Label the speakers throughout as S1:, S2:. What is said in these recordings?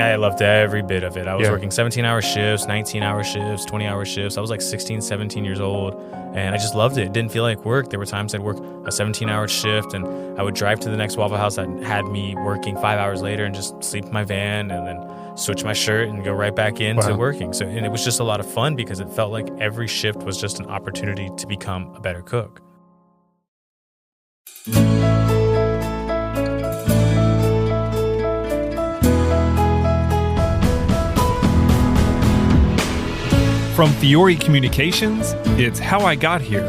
S1: I loved every bit of it. I was
S2: Yeah.
S1: working 17-hour shifts, 19-hour shifts, 20-hour shifts. I was like 16, 17 years old, and I just loved it. It didn't feel like work. There were times I'd work a 17-hour shift, and I would drive to the next Waffle House that had me working 5 hours later and just sleep in my van and then switch my shirt and go right back into working. So, and it was just a lot of fun because it felt like every shift was just an opportunity to become a better cook.
S2: From Fiore Communications, it's How I Got Here,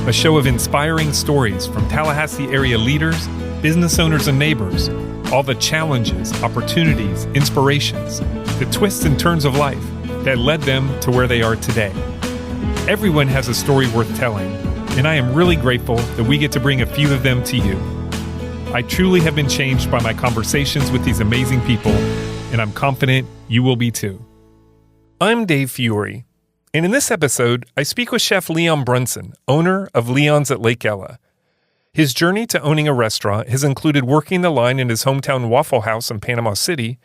S2: a show of inspiring stories from Tallahassee area leaders, business owners, and neighbors, all the challenges, opportunities, inspirations, the twists and turns of life that led them to where they are today. Everyone has a story worth telling, and I am really grateful that we get to bring a few of them to you. I truly have been changed by my conversations with these amazing people, and I'm confident you will be too. I'm Dave Fiore. And in this episode, I speak with Chef Leon Brunson, owner of Leon's at Lake Ella. His journey to owning a restaurant has included working the line in his hometown Waffle House in Panama City,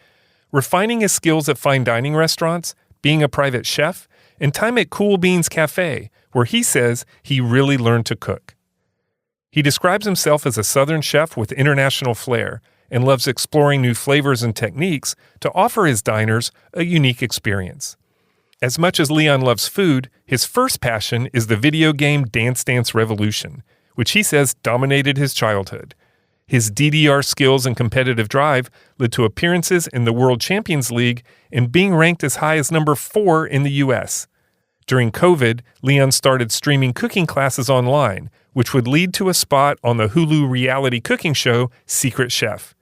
S2: refining his skills at fine dining restaurants, being a private chef, and time at Kool Beanz Café, where he says he really learned to cook. He describes himself as a Southern chef with international flair and loves exploring new flavors and techniques to offer his diners a unique experience. As much as Leon loves food, his first passion is the video game Dance Dance Revolution, which he says dominated his childhood. His DDR skills and competitive drive led to appearances in the World Champions League and being ranked as high as number 4 in the U.S. During COVID, Leon started streaming cooking classes online, which would lead to a spot on the Hulu reality cooking show Secret Chef.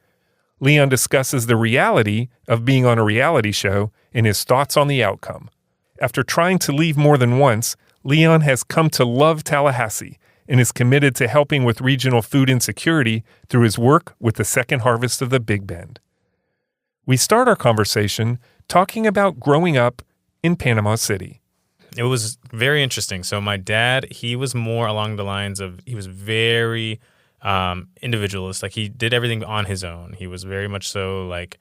S2: Leon discusses the reality of being on a reality show and his thoughts on the outcome. After trying to leave more than once, Leon has come to love Tallahassee and is committed to helping with regional food insecurity through his work with the Second Harvest of the Big Bend. We start our conversation talking about growing up in Panama City.
S1: It was very interesting. So my dad, he was more along the lines of, he was very individualist. Like he did everything on his own. He was very much so like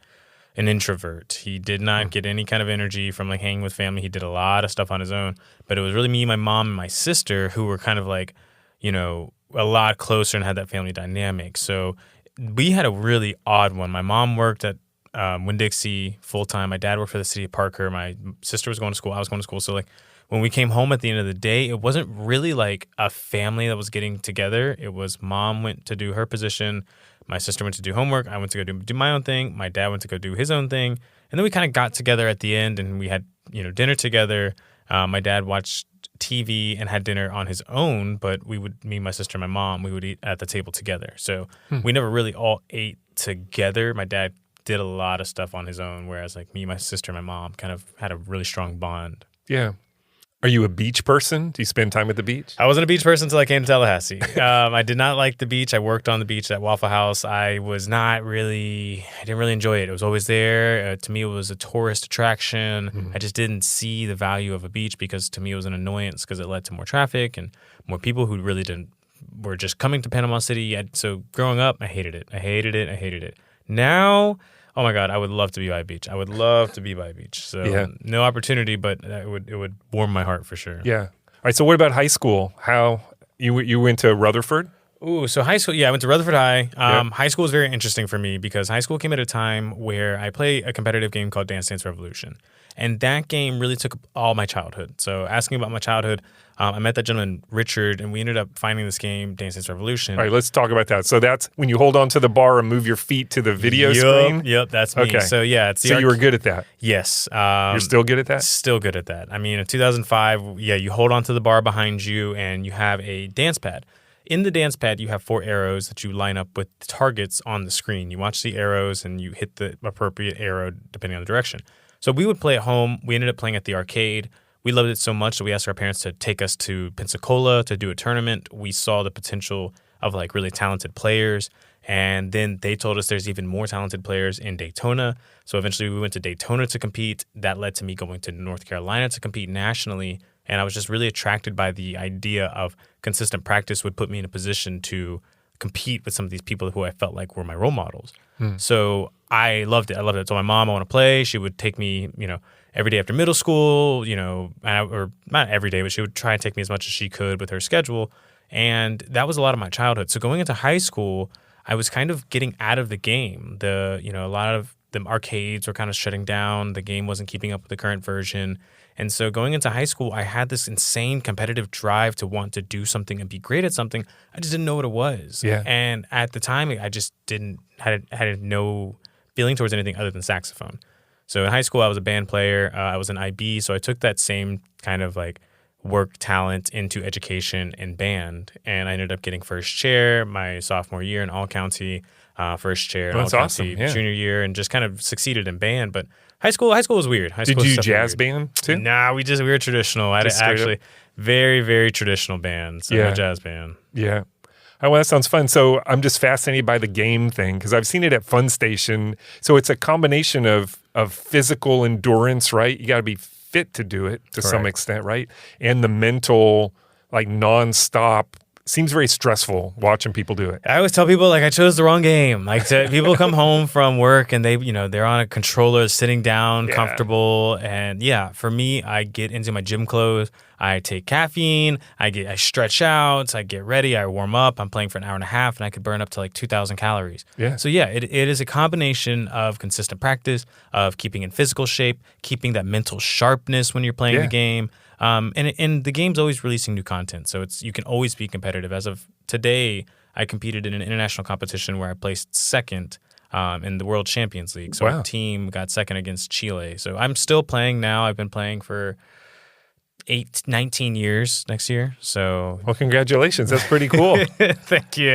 S1: an introvert. He did not get any kind of energy from like hanging with family. He did a lot of stuff on his own, but it was really me, my mom, and my sister who were kind of like, you know, a lot closer and had that family dynamic. So we had a really odd one. My mom worked at Winn-Dixie full-time. My dad worked for the city of Parker. My sister was going to school. I was going to school. So like when we came home at the end of the day, it wasn't really like a family that was getting together. It was mom went to do her position. My sister went to do homework. I went to go do my own thing. My dad went to go do his own thing. And then we kind of got together at the end and we had, you know, dinner together. My dad watched TV and had dinner on his own, but me, my sister, and my mom, we would eat at the table together. So we never really all ate together. My dad did a lot of stuff on his own, whereas like me, my sister, and my mom kind of had a really strong bond.
S2: Yeah. Are you a beach person? Do you spend time at the beach?
S1: I wasn't a beach person until I came to Tallahassee. I did not like the beach. I worked on the beach at Waffle House. I didn't really enjoy it. It was always there. To me, it was a tourist attraction. I just didn't see the value of a beach because to me it was an annoyance because it led to more traffic and more people who really were just coming to Panama City. So growing up, I hated it. Now, oh my God, I would love to be by a beach. So
S2: yeah.
S1: No opportunity, but it would warm my heart for sure.
S2: Yeah. All right. So what about high school? How you went to Rutherford?
S1: Ooh, so high school, yeah, I went to Rutherford High. High school was very interesting for me because high school came at a time where I played a competitive game called Dance Dance Revolution. And that game really took all my childhood. So asking about my childhood, I met that gentleman, Richard, and we ended up finding this game, Dance Dance Revolution.
S2: All right, let's talk about that. So that's when you hold on to the bar and move your feet to the video screen?
S1: Yep, that's me. Okay. So yeah.
S2: So you were good at that?
S1: Yes.
S2: You're still good at that?
S1: Still good at that. I mean, in 2005, yeah, you hold on to the bar behind you and you have a dance pad. In the dance pad, you have 4 arrows that you line up with targets on the screen. You watch the arrows and you hit the appropriate arrow depending on the direction. So we would play at home. We ended up playing at the arcade. We loved it so much that we asked our parents to take us to Pensacola to do a tournament. We saw the potential of like really talented players. And then they told us there's even more talented players in Daytona. So eventually we went to Daytona to compete. That led to me going to North Carolina to compete nationally. And I was just really attracted by the idea of consistent practice would put me in a position to compete with some of these people who I felt like were my role models. So I loved it. I loved it. So my mom, I want to play. She would take me, every day after middle school, or not every day, but she would try and take me as much as she could with her schedule. And that was a lot of my childhood. So going into high school, I was kind of getting out of the game. A lot of the arcades were kind of shutting down. The game wasn't keeping up with the current version. And so going into high school, I had this insane competitive drive to want to do something and be great at something. I just didn't know what it was.
S2: Yeah.
S1: And at the time, I just had no feeling towards anything other than saxophone. So in high school, I was a band player. I was an IB. So I took that same kind of like work talent into education and band. And I ended up getting first chair my sophomore year in all county, first chair in all county junior year, and just kind of succeeded in band. But high school was weird.
S2: Did you do jazz band too?
S1: Nah, we were traditional. I actually very, very traditional band. So no jazz band.
S2: Yeah. Oh, well, that sounds fun. So I'm just fascinated by the game thing because I've seen it at Fun Station. So it's a combination of physical endurance, right? You got to be fit to do it to some extent, right? And the mental, like nonstop. Seems very stressful watching people do it.
S1: I always tell people I chose the wrong game. People come home from work and they're on a controller, sitting down, comfortable, and for me, I get into my gym clothes. I take caffeine. I stretch out. I get ready. I warm up. I'm playing for an hour and a half, and I could burn up to 2,000 calories.
S2: Yeah. So
S1: it is a combination of consistent practice, of keeping in physical shape, keeping that mental sharpness when you're playing the game. And the game's always releasing new content, so you can always be competitive. As of today, I competed in an international competition where I placed second in the World Champions League. So our team got second against Chile. So I'm still playing now. I've been playing for 19 years next year. So
S2: congratulations. That's pretty cool.
S1: Thank you.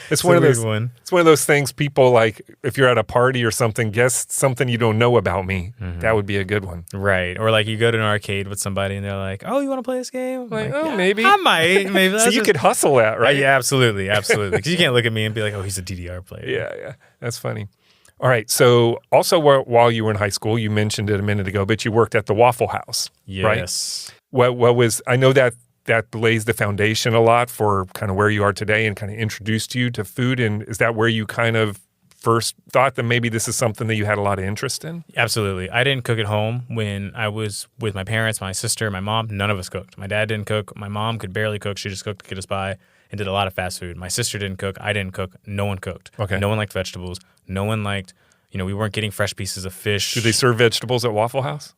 S2: It's one of those It's one of those things people if you're at a party or something, guess something you don't know about me. Mm-hmm. That would be a good one.
S1: Right. Or you go to an arcade with somebody and they're like, "Oh, you want to play this game?"
S2: Maybe.
S1: I might. Maybe.
S2: So you could hustle that, right?
S1: Yeah, absolutely. Absolutely. Because you can't look at me and be like, "Oh, he's a DDR player."
S2: Yeah. That's funny. All right. So also while you were in high school, you mentioned it a minute ago, but you worked at the Waffle House.
S1: Yes.
S2: Right? What was, I know that lays the foundation a lot for kind of where you are today and kind of introduced you to food. And is that where you kind of first thought that maybe this is something that you had a lot of interest in?
S1: Absolutely. I didn't cook at home when I was with my parents, my sister, my mom. None of us cooked. My dad didn't cook. My mom could barely cook. She just cooked to get us by and did a lot of fast food. My sister didn't cook. I didn't cook. No one cooked.
S2: Okay.
S1: No one liked vegetables. No one liked, we weren't getting fresh pieces of fish.
S2: Do they serve vegetables at Waffle House?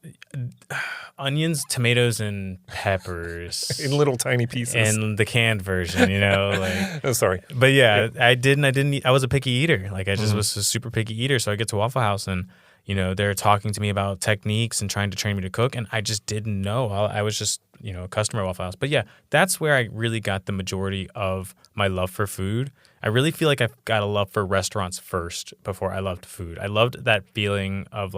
S1: Onions, tomatoes, and peppers.
S2: In little tiny pieces.
S1: And the canned version,
S2: Oh, sorry.
S1: But I didn't eat. I was a picky eater. I just was a super picky eater. So I get to Waffle House and, they're talking to me about techniques and trying to train me to cook. And I just didn't know. I was just, a customer at Waffle House. But that's where I really got the majority of my love for food. I really feel like I've got a love for restaurants first before I loved food. I loved that feeling of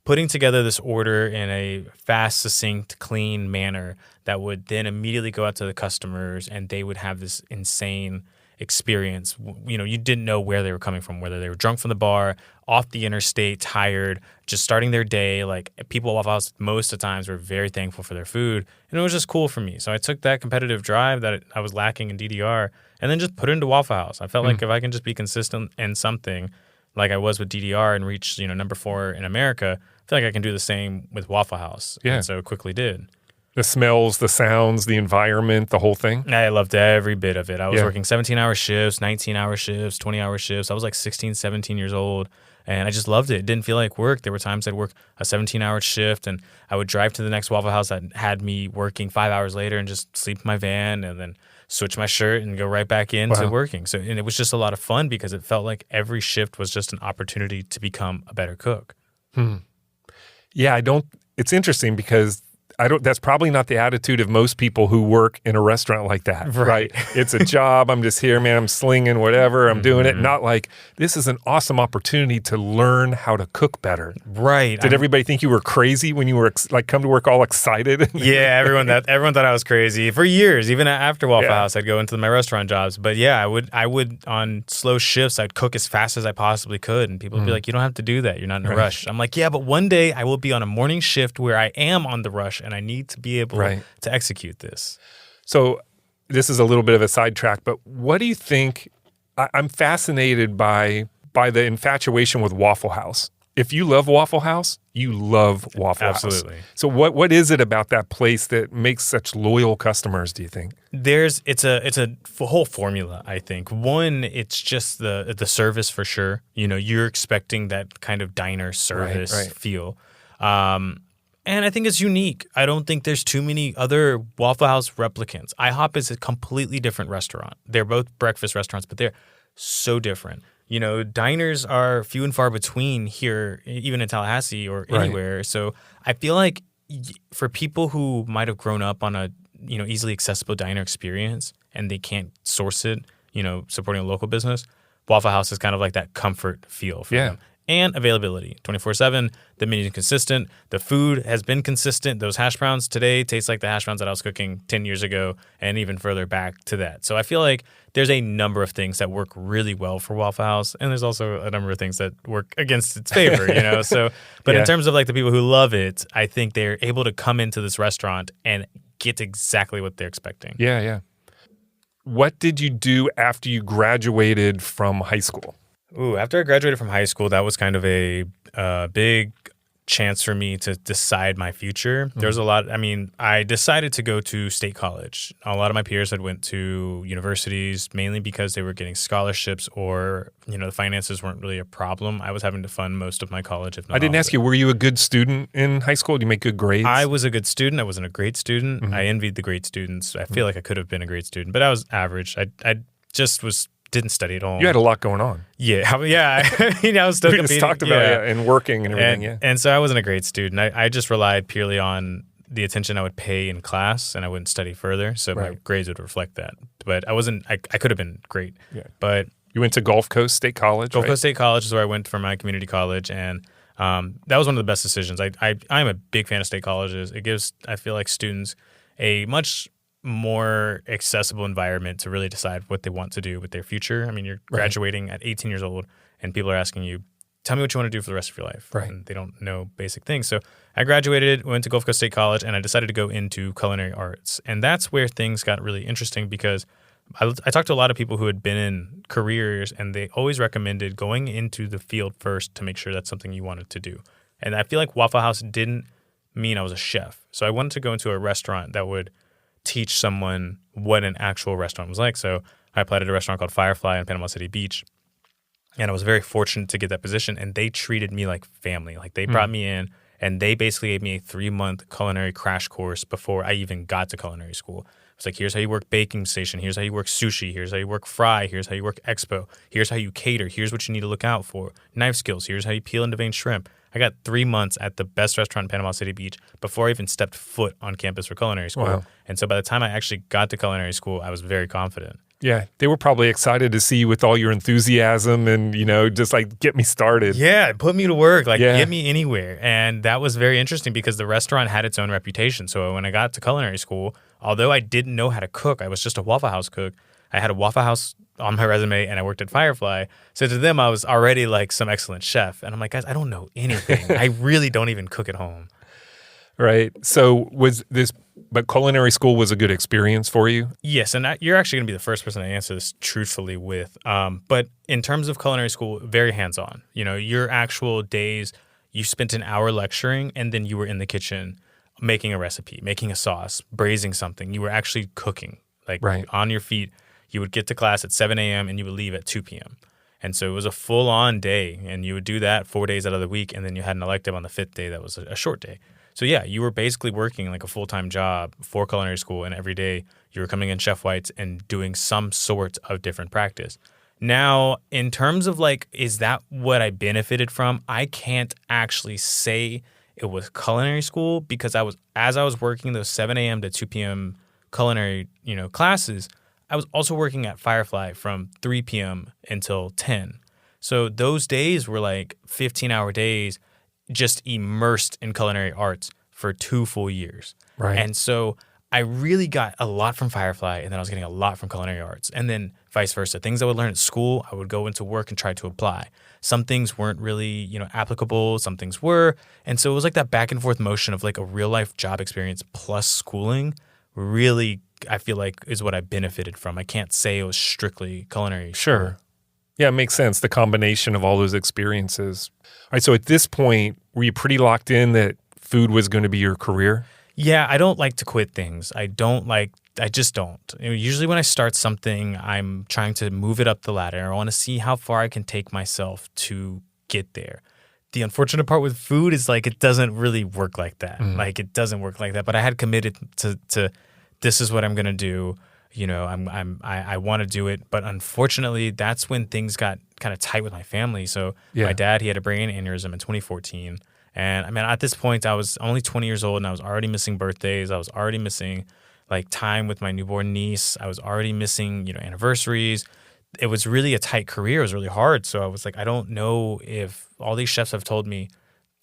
S1: putting together this order in a fast, succinct, clean manner that would then immediately go out to the customers and they would have this insane experience. You didn't know where they were coming from, whether they were drunk from the bar, off the interstate, tired, just starting their day. People at Waffle House most of the times were very thankful for their food, and it was just cool for me. So I took that competitive drive that I was lacking in DDR and then just put it into Waffle House. I felt like if I can just be consistent in something like I was with DDR and reach, number 4 in America, I feel like I can do the same with Waffle House.
S2: Yeah.
S1: And so quickly did.
S2: The smells, the sounds, the environment, the whole thing?
S1: I loved every bit of it. I was working 17-hour shifts, 19-hour shifts, 20-hour shifts. I was 16, 17 years old, and I just loved it. It didn't feel like work. There were times I'd work a 17-hour shift, and I would drive to the next Waffle House that had me working 5 hours later and just sleep in my van and then switch my shirt and go right back into working. So, and it was just a lot of fun because it felt like every shift was just an opportunity to become a better cook.
S2: Yeah, it's interesting because that's probably not the attitude of most people who work in a restaurant like that, right? It's a job. I'm just here, man. I'm slinging whatever. I'm doing it. Not this is an awesome opportunity to learn how to cook better.
S1: Right.
S2: Did everybody think you were crazy when you were come to work all excited?
S1: Yeah, everyone thought I was crazy for years. Even after Waffle House, I'd go into my restaurant jobs. But I would on slow shifts, I'd cook as fast as I possibly could, and people would be like, "You don't have to do that. You're not in a rush." I'm like, "Yeah, but one day I will be on a morning shift where I am on the rush." And I need to be able to execute this.
S2: So this is a little bit of a sidetrack, but what do you think? I'm fascinated by by the infatuation with Waffle House. If you love Waffle House, you love Waffle House.
S1: Absolutely.
S2: So what is it about that place that makes such loyal customers, do you think?
S1: It's a whole formula, I think. One, it's just the service for sure. You're expecting that kind of diner service feel. And I think it's unique. I don't think there's too many other Waffle House replicants. IHOP is a completely different restaurant. They're both breakfast restaurants, but they're so different. Diners are few and far between here, even in Tallahassee or anywhere. So I feel like for people who might have grown up on a easily accessible diner experience and they can't source it, supporting a local business, Waffle House is kind of like that comfort feel for them. And availability, 24/7. The menu is consistent. The food has been consistent. Those hash browns today taste like the hash browns that I was cooking 10 years ago and even further back to that. So I feel like there's a number of things that work really well for Waffle House, and there's also a number of things that work against its favor, So, but in terms of like the people who love it, I think they're able to come into this restaurant and get exactly what they're expecting.
S2: Yeah. What did you do after you graduated from high school?
S1: After I graduated from high school, that was kind of a big chance for me to decide my future. There was a lot. I decided to go to state college. A lot of my peers had went to universities mainly because they were getting scholarships or, the finances weren't really a problem. I was having to fund most of my college. If not,
S2: I didn't ask you, were you a good student in high school? Did you make good grades?
S1: I was a good student. I wasn't a great student. I envied the great students. I feel like I could have been a great student, but I was average. I just didn't study at all.
S2: You had a lot going on.
S1: Yeah. I was still
S2: we
S1: competing.
S2: just talked about and working and everything.
S1: And so I wasn't a great student. I just relied purely on the attention I would pay in class, and I wouldn't study further. So my grades would reflect that. But I wasn't. I could have been great. Yeah. But
S2: you went to Gulf Coast State College.
S1: Gulf Coast State College is where I went for my community college, and that was one of the best decisions. I'm a big fan of state colleges. It gives, I feel like, students a much more accessible environment to really decide what they want to do with their future. You're graduating at 18 years old and people are asking you, tell me what you want to do for the rest of your life. And they don't know basic things. So I graduated, went to Gulf Coast State College, and I decided to go into culinary arts. And that's where things got really interesting because I talked to a lot of people who had been in careers and they always recommended going into the field first to make sure that's something you wanted to do. And I feel like Waffle House didn't mean I was a chef. So I wanted to go into a restaurant that would teach someone what an actual restaurant was like. So I applied at a restaurant called Firefly in Panama City Beach. And I was very fortunate to get that position. And they treated me like family. Like they brought me in and they basically gave me a 3-month culinary crash course before I even got to culinary school. It's like, here's how you work baking station. Here's how you work sushi. Here's how you work fry. Here's how you work expo. Here's how you cater. Here's what you need to look out for. Knife skills. Here's how you peel and devein shrimp. I got 3 months at the best restaurant in Panama City Beach before I even stepped foot on campus for culinary school. Wow. And so by the time I actually got to culinary school, I was very confident.
S2: Yeah, they were probably excited to see you with all your enthusiasm and, just like get me started.
S1: Yeah, put me to work, get me anywhere. And that was very interesting because the restaurant had its own reputation. So when I got to culinary school, although I didn't know how to cook, I was just a Waffle House cook. I had a Waffle House on my resume and I worked at Firefly. So to them, I was already like some excellent chef. And I'm like, guys, I don't know anything. I really don't even cook at home.
S2: Right. So but culinary school was a good experience for you?
S1: Yes. And you're actually going to be the first person to answer this truthfully with. But in terms of culinary school, very hands-on. Your actual days, you spent an hour lecturing and then you were in the kitchen making a recipe, making a sauce, braising something. You were actually cooking, on your feet. You would get to class at 7 a.m. and you would leave at 2 p.m. And so it was a full-on day, and you would do that 4 days out of the week, and then you had an elective on the 5th day that was a short day. So yeah, you were basically working like a full-time job for culinary school, and every day you were coming in chef whites and doing some sort of different practice. Now, in terms of is that what I benefited from? I can't actually say it was culinary school because as I was working those 7 a.m. to 2 p.m. culinary, classes, I was also working at Firefly from 3 p.m. until 10. So those days were 15-hour days just immersed in culinary arts for 2 full years.
S2: Right.
S1: And so I really got a lot from Firefly, and then I was getting a lot from culinary arts. And then vice versa. Things I would learn at school, I would go into work and try to apply. Some things weren't really, applicable. Some things were. And so it was like that back and forth motion of a real-life job experience plus schooling really, I feel like, is what I benefited from. I can't say it was strictly culinary.
S2: Sure. Yeah, it makes sense. The combination of all those experiences. All right. So at this point, were you pretty locked in that food was going to be your career?
S1: Yeah, I don't like to quit things. I just don't. Usually when I start something, I'm trying to move it up the ladder. I want to see how far I can take myself to get there. The unfortunate part with food is like it doesn't really work like that. Like it doesn't work like that. But I had committed to this is what I'm gonna do. I want to do it. But unfortunately, that's when things got kind of tight with my family. So my dad, he had a brain aneurysm in 2014. And I mean, at this point, I was only 20 years old and I was already missing birthdays. I was already missing like time with my newborn niece. I was already missing, anniversaries. It was really a tight career. It was really hard. So I was like, I don't know if all these chefs have told me,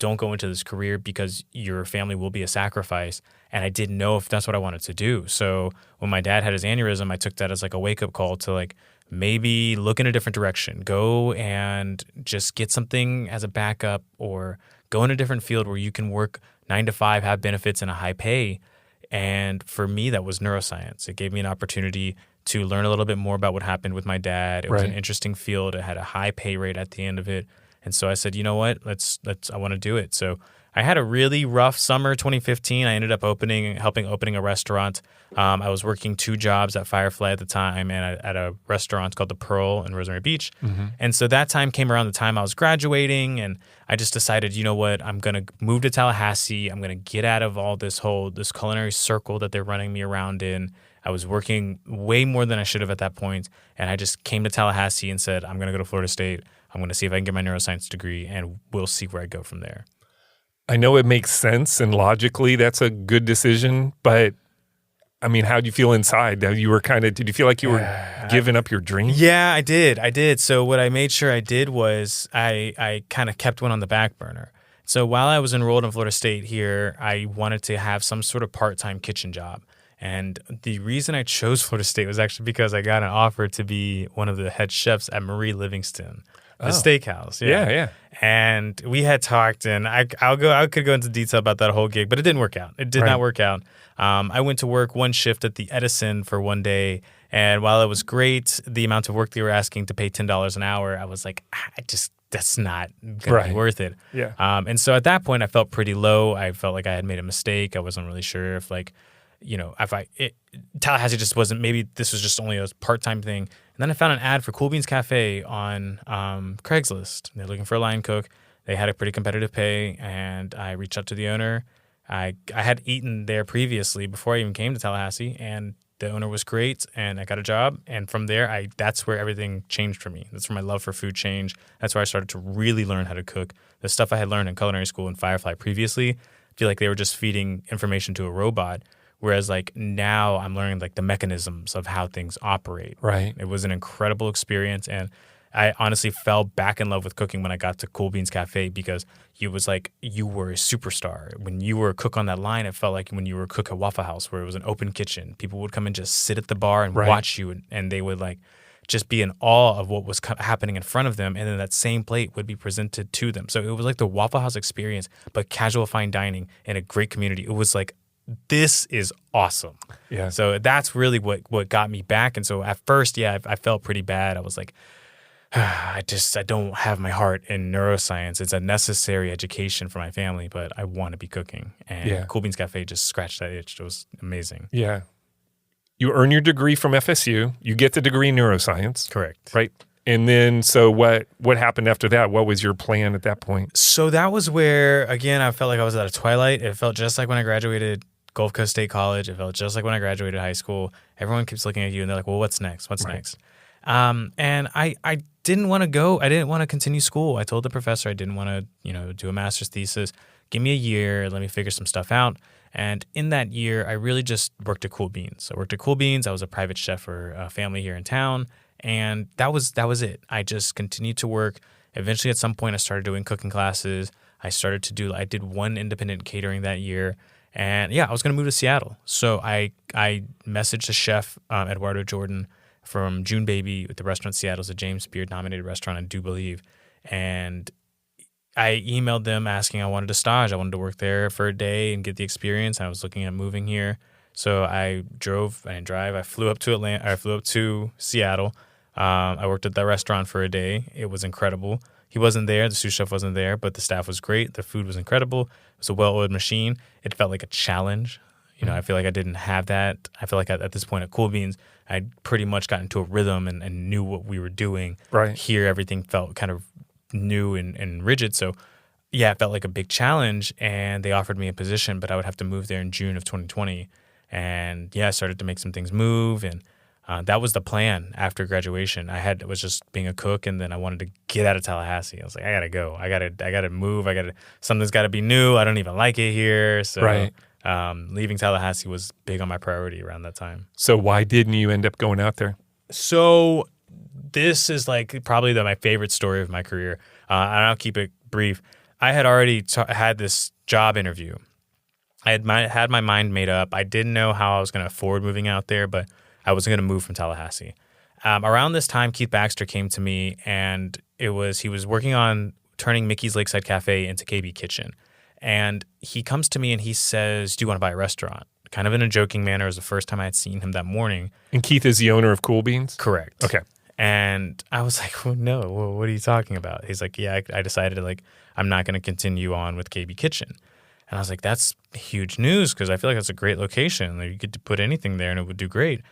S1: don't go into this career because your family will be a sacrifice. And I didn't know if that's what I wanted to do. So when my dad had his aneurysm, I took that as like a wake-up call to like maybe look in a different direction. Go and just get something as a backup or go in a different field where you can work 9 to 5, have benefits and a high pay. And for me, that was neuroscience. It gave me an opportunity to learn a little bit more about what happened with my dad. It was an interesting field. It had a high pay rate at the end of it. And so I said, you know what, I want to do it. So I had a really rough summer, 2015. I ended up helping opening a restaurant. I was working 2 jobs at Firefly at the time and at a restaurant called The Pearl in Rosemary Beach. And so that time came around the time I was graduating, and I just decided, you know what, I'm going to move to Tallahassee. I'm going to get out of all this culinary circle that they're running me around in. I was working way more than I should have at that point, and I just came to Tallahassee and said, I'm going to go to Florida State. I'm going to see if I can get my neuroscience degree, and we'll see where I go from there.
S2: I know it makes sense, and logically that's a good decision, but I mean, how do you feel inside? Did you feel like you were giving up your dream?
S1: Yeah, I did. So what I made sure I did was I kind of kept one on the back burner. So while I was enrolled in Florida State here, I wanted to have some sort of part-time kitchen job. And the reason I chose Florida State was actually because I got an offer to be one of the head chefs at Marie Livingston, the steakhouse.
S2: Yeah.
S1: And we had talked, and I could go into detail about that whole gig, but it didn't work out. It did not work out. I went to work one shift at the Edison for one day, and while it was great, the amount of work they were asking to pay $10 an hour, I was like, that's not going to be worth it.
S2: Yeah.
S1: And so at that point, I felt pretty low. I felt like I had made a mistake. I wasn't really sure if Tallahassee just wasn't, maybe this was just only a part-time thing. And then I found an ad for Kool Beanz Café on Craigslist. They're looking for a line cook. They had a pretty competitive pay, and I reached out to the owner. I had eaten there previously before I even came to Tallahassee, and the owner was great, and I got a job. And from there, that's where everything changed for me. That's where my love for food changed. That's where I started to really learn how to cook. The stuff I had learned in culinary school and Firefly previously, I feel like they were just feeding information to a robot. Whereas like now I'm learning like the mechanisms of how things operate.
S2: Right.
S1: It was an incredible experience. And I honestly fell back in love with cooking when I got to Kool Beanz Café because it was like you were a superstar. When you were a cook on that line, it felt like when you were a cook at Waffle House where it was an open kitchen. People would come and just sit at the bar and watch you, and they would like just be in awe of what was happening in front of them. And then that same plate would be presented to them. So it was like the Waffle House experience, but casual fine dining in a great community. It was like, this is awesome.
S2: Yeah.
S1: So that's really what got me back. And so at first, I felt pretty bad. I was like, I don't have my heart in neuroscience. It's a necessary education for my family, but I want to be cooking. And Kool Beanz Café just scratched that itch. It was amazing.
S2: Yeah. You earn your degree from FSU. You get the degree in neuroscience.
S1: Correct.
S2: Right. And then, so what happened after that? What was your plan at that point?
S1: So that was where, again, I felt like I was at a twilight. It felt just like when I graduated Gulf Coast State College. It felt just like when I graduated high school. Everyone keeps looking at you and they're like, well, what's next? What's next? And I didn't want to go. I didn't want to continue school. I told the professor I didn't want to, do a master's thesis. Give me a year. Let me figure some stuff out. And in that year, I really just worked at Kool Beanz. I worked at Kool Beanz. I was a private chef for a family here in town. And that was it. I just continued to work. Eventually, at some point, I started doing cooking classes. I did one independent catering that year. And I was going to move to Seattle. So I messaged a chef, Eduardo Jordan, from June Baby with the restaurant Seattle. It's a James Beard nominated restaurant, I do believe. And I emailed them asking I wanted a stage. I wanted to work there for a day and get the experience. I was looking at moving here. So I flew up to Seattle. I worked at that restaurant for a day. It was incredible. He wasn't there. The sous chef wasn't there, but the staff was great. The food was incredible. It was a well-oiled machine. It felt like a challenge. I feel like I didn't have that. I feel like at this point at Kool Beanz, I'd pretty much got into a rhythm and knew what we were doing.
S2: Right.
S1: Here, everything felt kind of new and rigid. So, yeah, it felt like a big challenge, and they offered me a position, but I would have to move there in June of 2020. And, yeah, I started to make some things move, and that was the plan after graduation. Was just being a cook, and then I wanted to get out of Tallahassee. I was like, I gotta go. I gotta move. Something's gotta be new. I don't even like it here. So
S2: right.
S1: Leaving Tallahassee was big on my priority around that time.
S2: So why didn't you end up going out there?
S1: So this is like probably my favorite story of my career. And I'll keep it brief. I had already had this job interview. I had my mind made up. I didn't know how I was going to afford moving out there, but I was going to move from Tallahassee. Around this time, Keith Baxter came to me, and he was working on turning Mickey's Lakeside Cafe into KB Kitchen. And he comes to me and he says, "Do you want to buy a restaurant?" Kind of in a joking manner. It was the first time I had seen him that morning.
S2: And Keith is the owner of Kool Beanz?
S1: Correct.
S2: Okay.
S1: And I was like, well, no, what are you talking about? He's like, yeah, I decided I'm not going to continue on with KB Kitchen. And I was like, that's huge news because I feel like that's a great location. Like, you could put anything there and it would do great.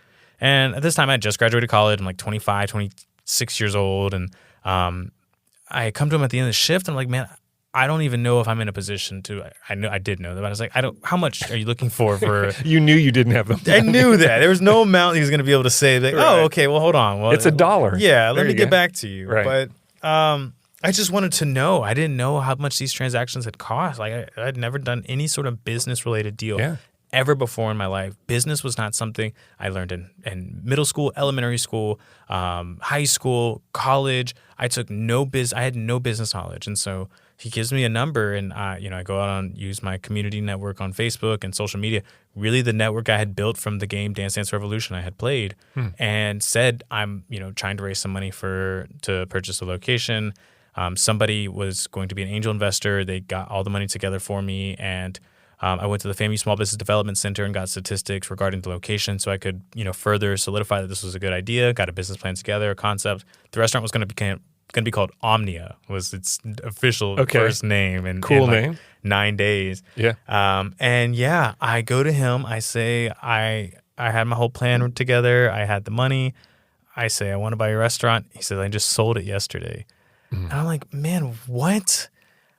S1: And at this time, I had just graduated college. I'm like 25, 26 years old. And I come to him at the end of the shift. And I'm like, man, I don't even know if I'm in a position to. I did know that. But I was like, how much are you looking for?
S2: You knew you didn't have them.
S1: I knew that. There was no amount he was going to be able to say. Like,
S2: right.
S1: Oh, okay, well, hold on. Well,
S2: it's $1.
S1: Yeah, let me get back to you.
S2: Right.
S1: But I just wanted to know. I didn't know how much these transactions had cost. Like, I'd never done any sort of business-related deal ever before in my life. Business was not something I learned in middle school, elementary school, high school, college. I had no business knowledge. And so he gives me a number, and I go out and use my community network on Facebook and social media, really the network I had built from the game Dance Dance Revolution I had played, and said, I'm trying to raise some money to purchase a location. Somebody was going to be an angel investor. They got all the money together for me, and I went to the FAMU Small Business Development Center and got statistics regarding the location so I could further solidify that this was a good idea, got a business plan together, a concept. The restaurant was going to be called Omnia, was its official first name. And
S2: cool name.
S1: 9 days.
S2: Yeah.
S1: And yeah, I go to him. I say, I had my whole plan together. I had the money. I say, I want to buy a restaurant. He says, I just sold it yesterday. And I'm like, man, what?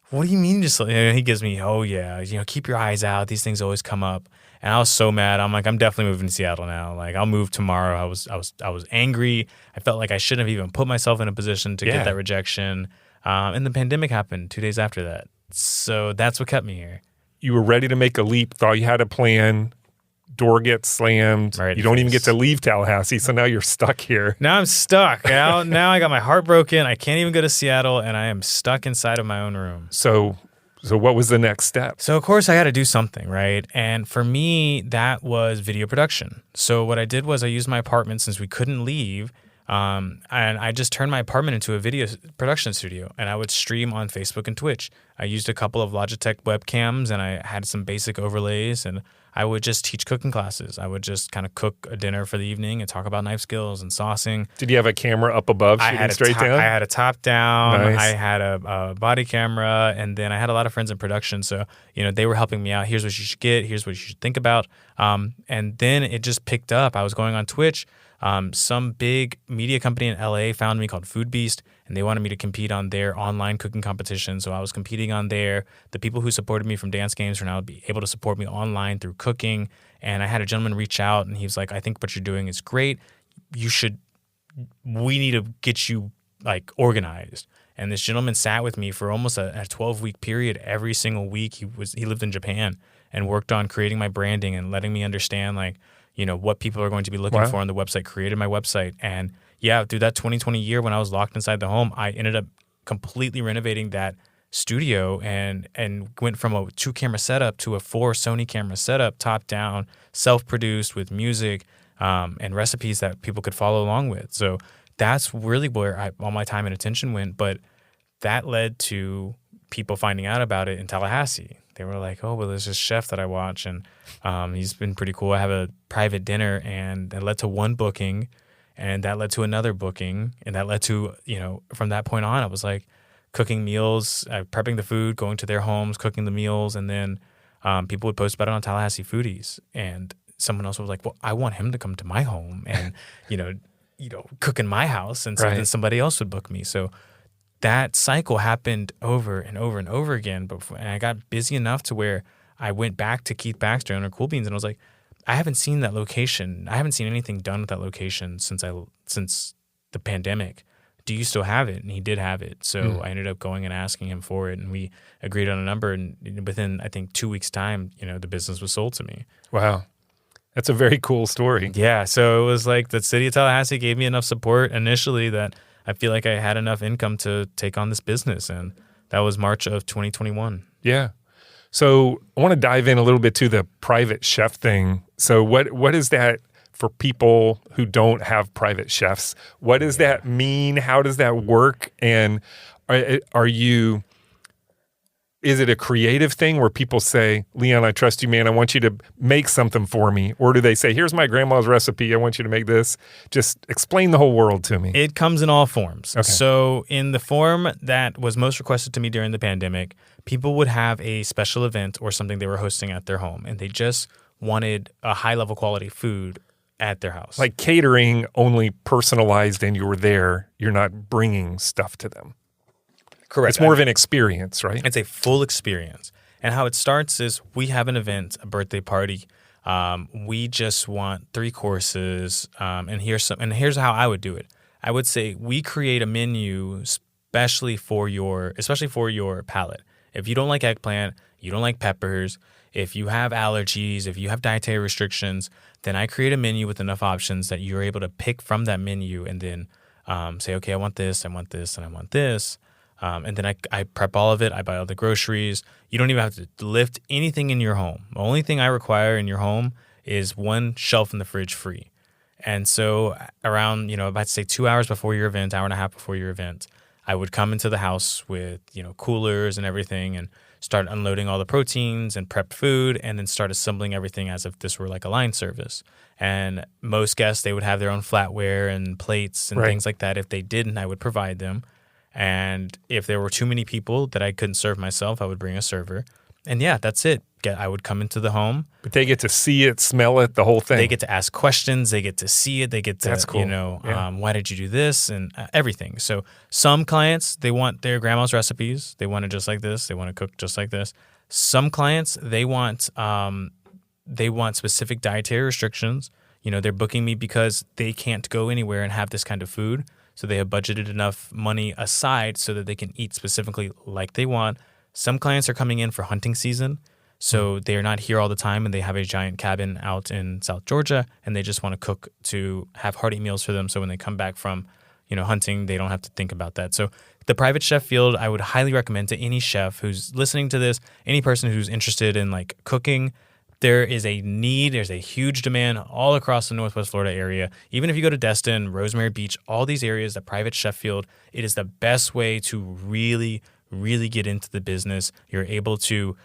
S1: What do you mean just? And he gives me, oh yeah, keep your eyes out. These things always come up. And I was so mad. I'm like, I'm definitely moving to Seattle now. Like, I'll move tomorrow. I was angry. I felt like I shouldn't have even put myself in a position to get that rejection. And the pandemic happened 2 days after that. So that's what kept me here.
S2: You were ready to make a leap. Thought you had a plan. Door gets slammed. Right, you don't even get to leave Tallahassee, so now you're stuck here.
S1: Now I'm stuck. Now I got my heart broken. I can't even go to Seattle, and I am stuck inside of my own room.
S2: So what was the next step?
S1: So, of course, I had to do something, right? And for me, that was video production. So what I did was I used my apartment since we couldn't leave, and I just turned my apartment into a video production studio, and I would stream on Facebook and Twitch. I used a couple of Logitech webcams, and I had some basic overlays, and I would just teach cooking classes. I would just kind of cook a dinner for the evening and talk about knife skills and saucing.
S2: Did you have a camera up above shooting straight down?
S1: I had a top down.
S2: Nice.
S1: I had a body camera, and then I had a lot of friends in production. So, they were helping me out. Here's what you should get. Here's what you should think about. And then it just picked up. I was going on Twitch. Some big media company in LA found me called Food Beast, and they wanted me to compete on their online cooking competition. So I was competing on there. The people who supported me from dance games are now able to support me online through cooking. And I had a gentleman reach out, and he was like, I think what you're doing is great. We need to get you organized. And this gentleman sat with me for almost a 12-week period. Every single week he lived in Japan and worked on creating my branding and letting me understand what people are going to be looking for on the website, created my website. And yeah, through that 2020 year when I was locked inside the home, I ended up completely renovating that studio and went from a 2-camera setup to a 4 Sony camera setup, top down, self-produced with music and recipes that people could follow along with. So that's really where all my time and attention went. But that led to people finding out about it in Tallahassee. They were like, oh, well, there's this chef that I watch, and he's been pretty cool. I have a private dinner, and it led to one booking. And that led to another booking. And that led to, from that point on, I was like cooking meals, prepping the food, going to their homes, cooking the meals. And then people would post about it on Tallahassee Foodies. And someone else was like, well, I want him to come to my home and, cook in my house. And so then somebody else would book me. So that cycle happened over and over and over again. And I got busy enough to where I went back to Keith Baxter, owner of Kool Beanz, and I was like, I haven't seen that location. I haven't seen anything done with that location since the pandemic. Do you still have it? And he did have it. So I ended up going and asking him for it, and we agreed on a number. And within, I think, 2 weeks' time, the business was sold to me.
S2: Wow. That's a very cool story.
S1: Yeah. So it was like the city of Tallahassee gave me enough support initially that I feel like I had enough income to take on this business. And that was March of 2021.
S2: Yeah. So I want to dive in a little bit to the private chef thing. So what is that for people who don't have private chefs? What does that mean? How does that work? And is it a creative thing where people say, Leon, I trust you, man. I want you to make something for me. Or do they say, here's my grandma's recipe. I want you to make this. Just explain the whole world to me.
S1: It comes in all forms.
S2: Okay.
S1: So in the form that was most requested to me during the pandemic, people would have a special event or something they were hosting at their home, and they just wanted a high-level quality food at their house.
S2: Like catering, only personalized, and you were there. You're not bringing stuff to them.
S1: Correct.
S2: It's more of an experience, right?
S1: It's a full experience. And how it starts is we have an event, a birthday party. We just want 3 courses, and here's how I would do it. I would say we create a menu especially for your palate. If you don't like eggplant, you don't like peppers, if you have allergies, if you have dietary restrictions, then I create a menu with enough options that you're able to pick from that menu and then say, okay, I want this, and I want this. And then I prep all of it. I buy all the groceries. You don't even have to lift anything in your home. The only thing I require in your home is 1 shelf in the fridge free. And so around, I'd say 2 hours before your event, hour and a half before your event, I would come into the house with, coolers and everything and start unloading all the proteins and prep food and then start assembling everything as if this were like a line service. And most guests, they would have their own flatware and plates and things like that. If they didn't, I would provide them. And if there were too many people that I couldn't serve myself, I would bring a server. And yeah, that's it. I would come into the home.
S2: But they get to see it, smell it, the whole thing.
S1: They get to ask questions. They get to see it. They get to,
S2: that's cool.
S1: Why did you do this? And everything. So some clients, they want their grandma's recipes. They want it just like this. They want to cook just like this. Some clients, they want specific dietary restrictions. They're booking me because they can't go anywhere and have this kind of food. So they have budgeted enough money aside so that they can eat specifically like they want. Some clients are coming in for hunting season. So they're not here all the time, and they have a giant cabin out in South Georgia, and they just want to cook to have hearty meals for them. So when they come back from, hunting, they don't have to think about that. So the private chef field, I would highly recommend to any chef who's listening to this, any person who's interested in like cooking. There is a need, there's a huge demand all across the Northwest Florida area. Even if you go to Destin, Rosemary Beach, all these areas, the private chef field, it is the best way to really, really get into the business. You're able to,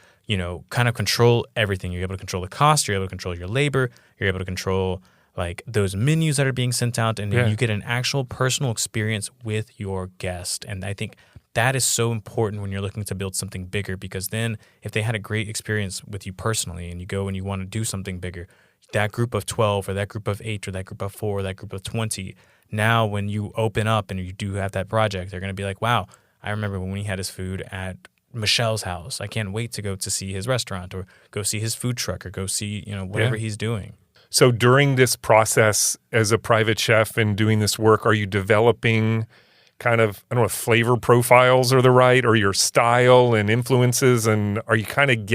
S1: kind of control everything. You're able to control the cost, you're able to control your labor, you're able to control like those menus that are being sent out, and then you get an actual personal experience with your guest. And I think that is so important when you're looking to build something bigger, because then if they had a great experience with you personally and you go and you want to do something bigger, that group of 12 or that group of 8 or that group of 4 or that group of 20, now when you open up and you do have that project, they're going to be like, wow, I remember when we had his food at Michelle's house. I can't wait to go to see his restaurant or go see his food truck or go see, whatever he's doing.
S2: So during this process as a private chef and doing this work, are you developing kind of, I don't know if flavor profiles are the right, or your style and influences, and are you kind of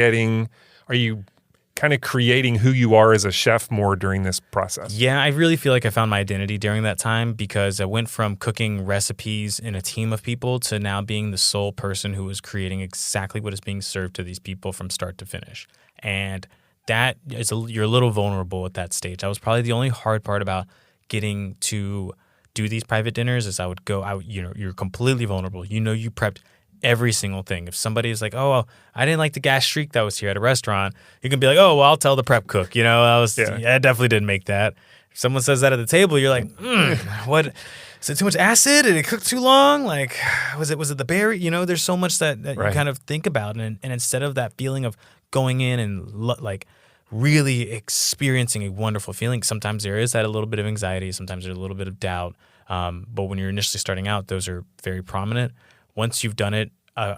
S2: creating who you are as a chef more during this process?
S1: Yeah, I really feel like I found my identity during that time, because I went from cooking recipes in a team of people to now being the sole person who was creating exactly what is being served to these people from start to finish. And that is you're a little vulnerable at that stage. That was probably the only hard part about getting to do these private dinners is I would go out, you're completely vulnerable. You prepped every single thing. If somebody is like, oh, well, I didn't like the gas streak that was here at a restaurant, you can be like, oh, well, I'll tell the prep cook. I definitely didn't make that. If someone says that at the table, you're like, what? Is it too much acid? Did it cook too long? Like, was it the berry? You know, there's so much that you kind of think about. And instead of that feeling of going in and like really experiencing a wonderful feeling, sometimes there is that a little bit of anxiety. Sometimes there's a little bit of doubt. But when you're initially starting out, those are very prominent. Once you've done it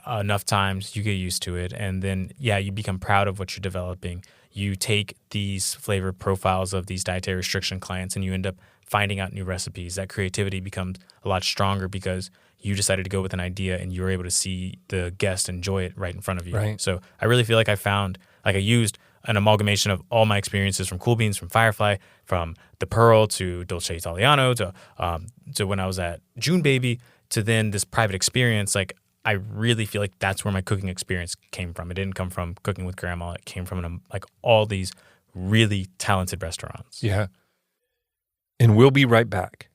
S1: enough times, you get used to it. And then, you become proud of what you're developing. You take these flavor profiles of these dietary restriction clients and you end up finding out new recipes. That creativity becomes a lot stronger because you decided to go with an idea and you're able to see the guest enjoy it right in front of you. Right. So I really feel like I used an amalgamation of all my experiences from Kool Beanz, from Firefly, from the Pearl to Dolce Italiano to when I was at June Baby to then this private experience. Like, I really feel like that's where my cooking experience came from. It didn't come from cooking with grandma. It came from like all these really talented restaurants.
S2: Yeah. And we'll be right back.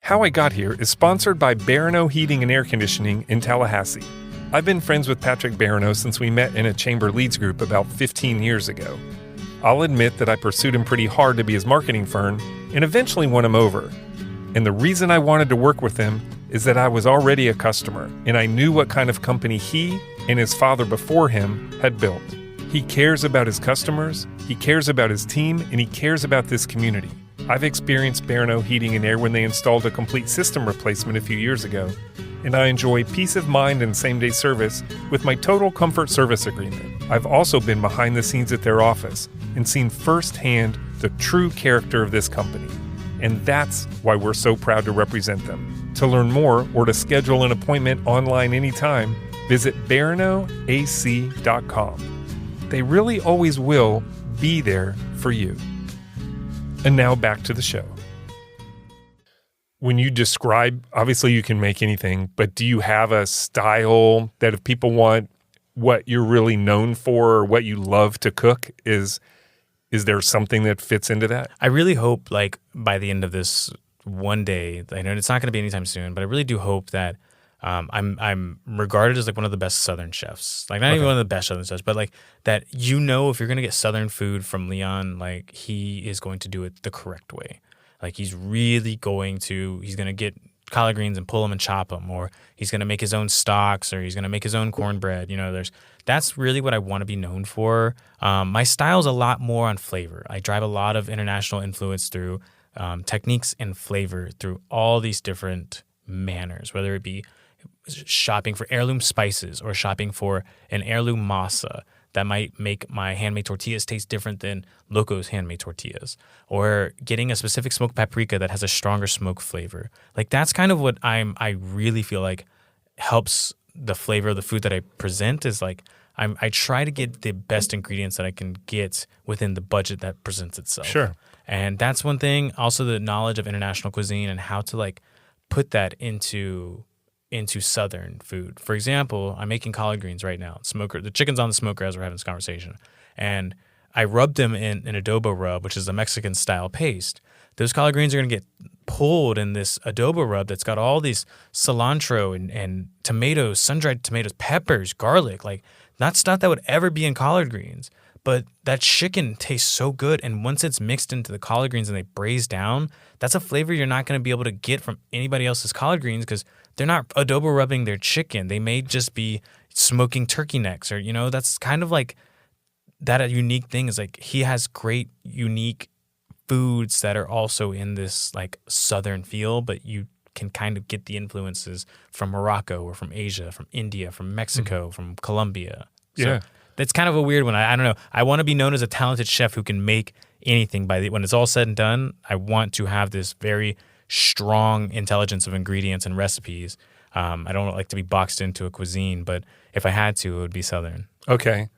S2: How I Got Here is sponsored by Barano Heating and Air Conditioning in Tallahassee. I've been friends with Patrick Barano since we met in a chamber leads group about 15 years ago. I'll admit that I pursued him pretty hard to be his marketing firm and eventually won him over. And the reason I wanted to work with him is that I was already a customer and I knew what kind of company he and his father before him had built. He cares about his customers, he cares about his team, and he cares about this community. I've experienced Barano Heating and Air when they installed a complete system replacement a few years ago, and I enjoy peace of mind and same-day service with my Total Comfort Service Agreement. I've also been behind the scenes at their office and seen firsthand the true character of this company. And that's why we're so proud to represent them. To learn more or to schedule an appointment online anytime, visit baranoac.com. They really always will be there for you. And now back to the show. When you describe, obviously you can make anything, but do you have a style that if people want what you're really known for or what you love to cook, is there something that fits into that?
S1: I really hope, like, by the end of this one day, I know it's not going to be anytime soon, but I really do hope that I'm regarded as like one of the best Southern chefs. Like, not even one of the best Southern chefs, but like that, if you're going to get Southern food from Leon, like, he is going to do it the correct way. Like, he's going to get collard greens and pull them and chop them, or he's going to make his own stocks, or he's going to make his own cornbread. You know, that's really what I want to be known for. My style's a lot more on flavor. I drive a lot of international influence through techniques and flavor through all these different manners, whether it be shopping for heirloom spices or shopping for an heirloom masa that might make my handmade tortillas taste different than Loco's handmade tortillas, or getting a specific smoked paprika that has a stronger smoke flavor. Like, that's kind of what I really feel like helps the flavor of the food that I present. Is like, I try to get the best ingredients that I can get within the budget that presents itself.
S2: Sure. And
S1: that's one thing. Also, the knowledge of international cuisine and how to like put that into Southern food. For example, I'm making collard greens right now. The chicken's on the smoker as we're having this conversation. And I rubbed them in an adobo rub, which is a Mexican style paste. Those collard greens are going to get pulled in this adobo rub that's got all these cilantro and tomatoes, sun-dried tomatoes, peppers, garlic, like not stuff that would ever be in collard greens. But that chicken tastes so good, and once it's mixed into the collard greens and they braise down, that's a flavor you're not going to be able to get from anybody else's collard greens because they're not adobo rubbing their chicken. They may just be smoking turkey necks, or, you know, that's kind of like that a unique thing is like he has great, unique foods that are also in this like Southern feel, but you can kind of get the influences from Morocco or from Asia, from India, from Mexico, from Colombia. So,
S2: yeah.
S1: That's kind of a weird one. I don't know. I want to be known as a talented chef who can make anything. When it's all said and done, I want to have this very strong intelligence of ingredients and recipes. I don't like to be boxed into a cuisine, but if I had to, it would be Southern.
S2: Okay.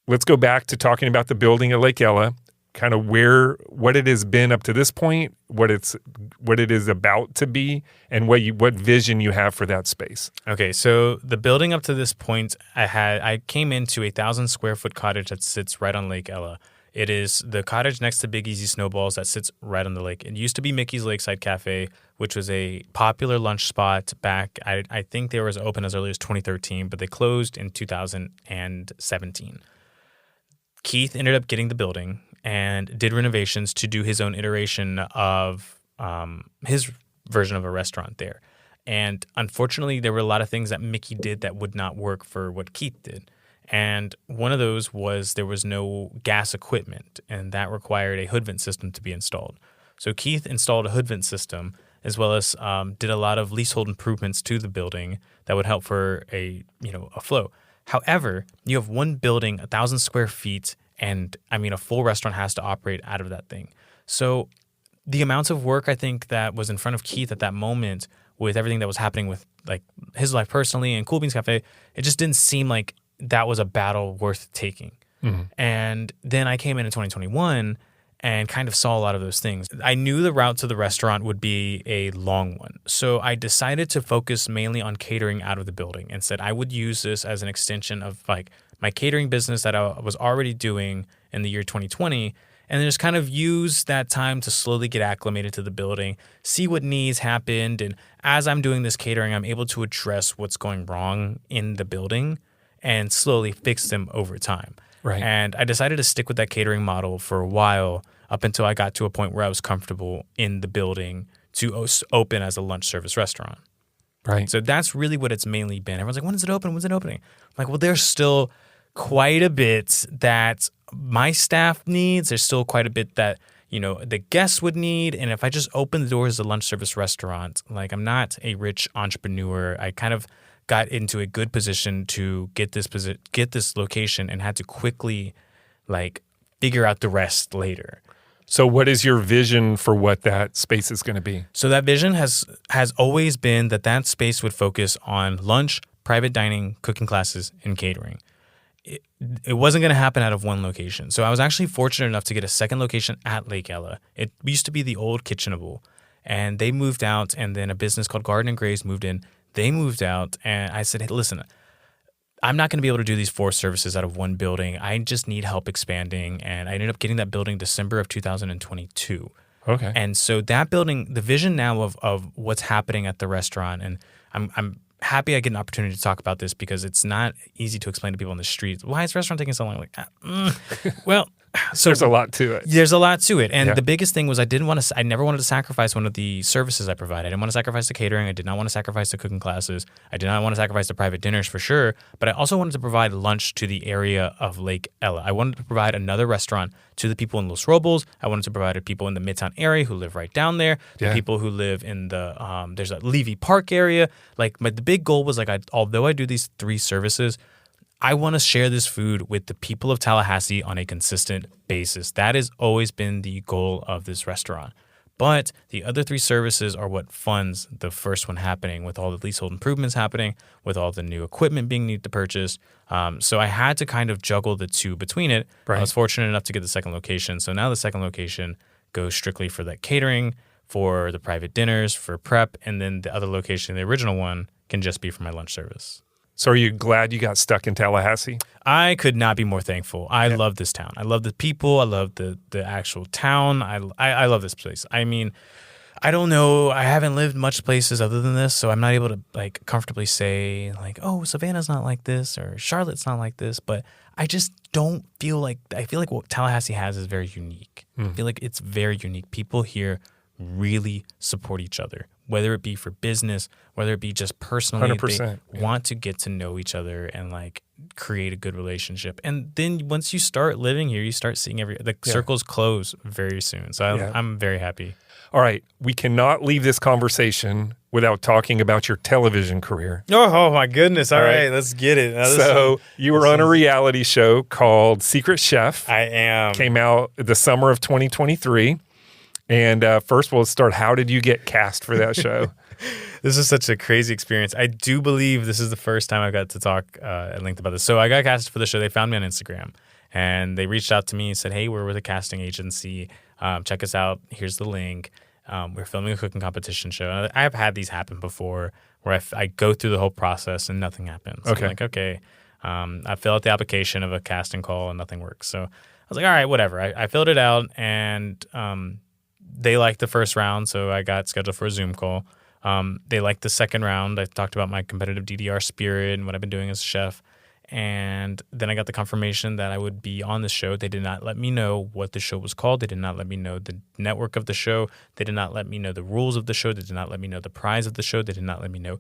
S2: Let's go back to talking about the building at Lake Ella, kind of what it has been up to this point, what it is about to be, and what vision you have for that space.
S1: Okay, so the building up to this point, I came into a 1,000 square foot cottage that sits right on Lake Ella. It is the cottage next to Big Easy Snowballs that sits right on the lake. It used to be Mickey's Lakeside Cafe, which was a popular lunch spot back. I think they were open as early as 2013, but they closed in 2017. Keith ended up getting the building. and did renovations to do his own iteration of his version of a restaurant there. And unfortunately, there were a lot of things that Mickey did that would not work for what Keith did. And one of those was there was no gas equipment, and that required a hood vent system to be installed. So Keith installed a hood vent system, as well as did a lot of leasehold improvements to the building that would help for a flow. However, you have one building, 1,000 square feet, and a full restaurant has to operate out of that thing. So the amounts of work I think that was in front of Keith at that moment, with everything that was happening with like his life personally and Kool Beanz Café, it just didn't seem like that was a battle worth taking. Mm-hmm. And then I came in 2021 and kind of saw a lot of those things. I knew the route to the restaurant would be a long one. So I decided to focus mainly on catering out of the building and said I would use this as an extension of like my catering business that I was already doing in the year 2020, and just kind of use that time to slowly get acclimated to the building, see what needs happened. And as I'm doing this catering, I'm able to address what's going wrong in the building and slowly fix them over time.
S2: Right.
S1: And I decided to stick with that catering model for a while up until I got to a point where I was comfortable in the building to open as a lunch service restaurant.
S2: Right.
S1: So that's really what it's mainly been. Everyone's like, when is it open? When's it opening? I'm like, well, there's still quite a bit that my staff needs. There's still quite a bit that, the guests would need. And if I just open the doors as a lunch service restaurant, like I'm not a rich entrepreneur. I kind of got into a good position to get this location and had to quickly like figure out the rest later.
S2: So what is your vision for what that space is going to be?
S1: So that vision has always been that space would focus on lunch, private dining, cooking classes, and catering. It wasn't going to happen out of one location. So I was actually fortunate enough to get a second location at Lake Ella. It used to be the old Kitchenable, and they moved out, and then a business called Garden and Grace moved in. They moved out, and I said, hey, listen, I'm not going to be able to do these 4 services out of one building. I just need help expanding, and I ended up getting that building December of 2022.
S2: Okay.
S1: And so that building, the vision now of what's happening at the restaurant, and I'm happy I get an opportunity to talk about this because it's not easy to explain to people on the street. Why is the restaurant taking so long? Well, so
S2: there's a lot to it.
S1: There's a lot to it. And the biggest thing was I never wanted to sacrifice one of the services I provide. I didn't want to sacrifice the catering. I did not want to sacrifice the cooking classes. I did not want to sacrifice the private dinners for sure. But I also wanted to provide lunch to the area of Lake Ella. I wanted to provide another restaurant to the people in Los Robles. I wanted to provide people in the Midtown area who live right down there. The people who live in the, there's a Levy Park area. Like the big goal was like, although I do these 3 services, I want to share this food with the people of Tallahassee on a consistent basis. That has always been the goal of this restaurant. But the other 3 services are what funds the first one happening, with all the leasehold improvements happening, with all the new equipment being needed to purchase. So I had to kind of juggle the 2 between it. Right. I was fortunate enough to get the second location. So now the second location goes strictly for that catering, for the private dinners, for prep, and then the other location, the original one, can just be for my lunch service.
S2: So are you glad you got stuck in Tallahassee?
S1: I could not be more thankful. I love this town. I love the people. I love the actual town. I love this place. I mean, I don't know. I haven't lived much places other than this, so I'm not able to like comfortably say like, oh, Savannah's not like this or Charlotte's not like this. But I just don't feel like – I feel like what Tallahassee has is very unique. I feel like it's very unique. People here really support each other, whether it be for business, whether it be just personally.
S2: 100%,
S1: they want to get to know each other and like create a good relationship. And then once you start living here, you start seeing the circles close very soon. So I'm very happy.
S2: All right. We cannot leave this conversation without talking about your television career.
S1: Oh my goodness. All right. Let's get it.
S2: So you were on a reality show called Secret Chef.
S1: I am.
S2: Came out the summer of 2023. And first, we'll start. How did you get cast for that show?
S1: This is such a crazy experience. I do believe this is the first time I got to talk at length about this. So I got cast for the show. They found me on Instagram, and they reached out to me and said, hey, we're with a casting agency. Check us out. Here's the link. We're filming a cooking competition show. I've had these happen before where I go through the whole process and nothing happens.
S2: Okay.
S1: So I'm like, okay. I fill out the application of a casting call and nothing works. So I was like, all right, whatever. I filled it out, and they liked the first round, so I got scheduled for a Zoom call. They liked the second round. I talked about my competitive DDR spirit and what I've been doing as a chef. and then I got the confirmation that I would be on the show. They did not let me know what the show was called. They did not let me know the network of the show. They did not let me know the rules of the show. They did not let me know the prize of the show. They did not let me know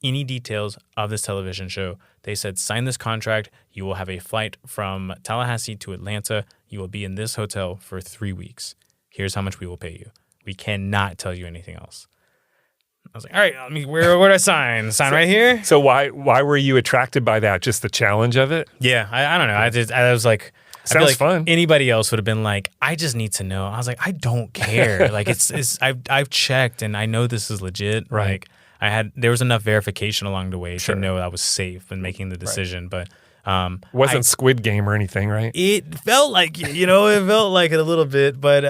S1: any details of this television show. They said, sign this contract. You will have a flight from Tallahassee to Atlanta. You will be in this hotel for 3 weeks. Here's how much we will pay you. We cannot tell you anything else. I was like, all right, where do I sign? Sign right here?
S2: So why were you attracted by that? Just the challenge of it?
S1: Yeah, I don't know. I was like,
S2: Sounds
S1: I feel like
S2: fun.
S1: Anybody else would have been like, I just need to know. I was like, I don't care. Like I've checked and I know this is legit.
S2: Right.
S1: Like there was enough verification along the way to know I was safe in making the decision. But
S2: wasn't Squid Game or anything, right?
S1: It felt like, it felt like it a little bit, but